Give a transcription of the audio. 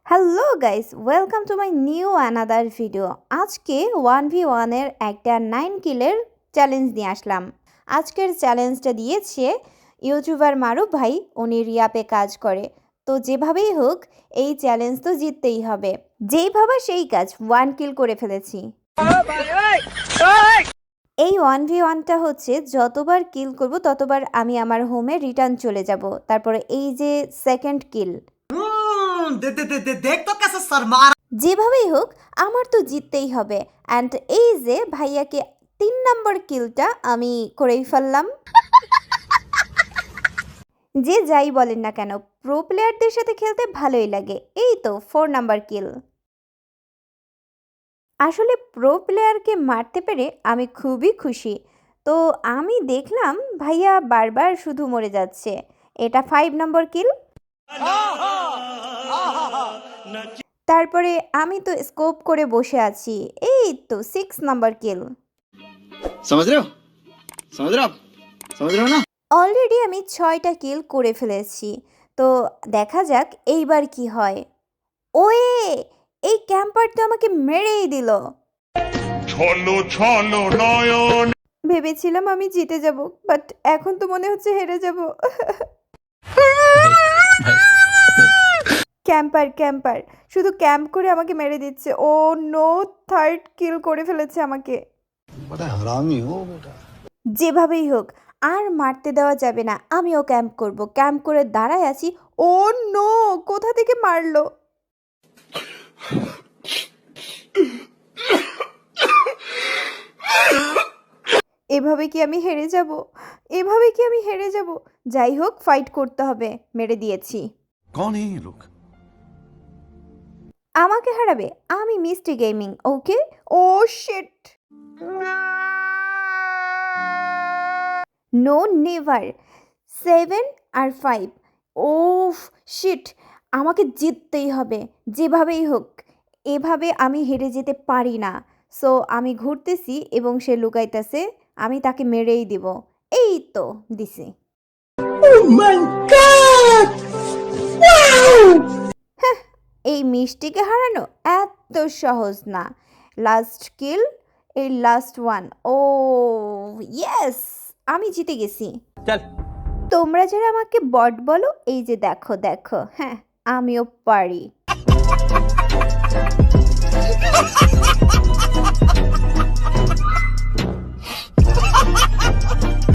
Hello guys, welcome to my new another video. আজকে 1v1 এর একটা 9 কিলের চ্যালেঞ্জ নিয়ে আসলাম। আজকের চ্যালেঞ্জটা দিয়েছে ইউটিউবার মারুফ ভাই, উনি রিয়াপে কাজ করে। তো যেভাবেই হোক এই চ্যালেঞ্জ তো জিততেই হবে। যেই ভাবা সেই কাজ, 1 কিল করে ফেলেছি। এই 1v1টা হচ্ছে যতবার কিল করব ততবার আমি আমার হোমে রিটার্ন চলে যাব। তারপরে এই যে সেকেন্ড কিল, যেভাবেই হোক আমার তো জিততেই হবে। অ্যান্ড এই যে ভাইয়াকে 3 নম্বর কিলটা আমি করেই ফেললাম। যে যাই বলেন না কেন, প্রো প্লেয়ারদের সাথে খেলতে ভালোই লাগে। এই তো 4 নাম্বার কিল। আসলে প্রো প্লেয়ারকে মারতে পেরে আমি খুবই খুশি। তো আমি দেখলাম ভাইয়া বারবার শুধু মরে যাচ্ছে। এটা 5 নম্বর কিল। তারপরে আমি তো স্কোপ করে বসে আছি। এই তো 6 নাম্বার কিল। समझ रहे हो समझ रहे हो ना। অলরেডি আমি 6টা কিল করে ফেলেছি। তো দেখা যাক এইবার কি হয়। ওয়ে, এই ক্যাম্পার তো আমাকে মেরেই দিল। ছলো ছলো নয়ন। ভেবেছিলাম আমি জিতে যাব, বাট এখন তো মনে হচ্ছে হেরে যাব। ক্যাম্পার ক্যাম্পার শুধু ক্যাম্প করে আমাকে মেরে দিচ্ছে। ও নো, 3rd কিল করে ফেলেছে আমাকে। बड़ा हरामी हो बेटा। যেভাবেই হোক আর মারতে দেওয়া যাবে না। আমিও ক্যাম্প করব। ক্যাম্প করে দাঁড়ায় আছি। ও নো, কোথা থেকে মারলো? এভাবে কি আমি হেরে যাব? এভাবে কি আমি হেরে যাব? যাই হোক, ফাইট করতে হবে। মেরে দিয়েছি। कौन है ये लोग? আমাকে হারাবে? আমি মিস্টি গেমিং, ওকে? ও শিট, নো নেভার। 7 আর 5। ওফ শিট, আমাকে জিততেই হবে যেভাবেই হোক। এভাবে আমি হেরে যেতে পারি না। সো আমি ঘুরতেছি এবং সে লুকাইতেছে। আমি তাকে মেরেই দিব। এই তো দিছি। হ্যাঁ, এই মিষ্টিকে হারানো এত সহজ না। লাস্ট কিল, এই লাস্ট ওয়ান। ও ইয়েস, আমি জিতে গেছি। তোমরা যারা আমাকে বট বলো, এই যে দেখো দেখো, হ্যাঁ আমিও পারি।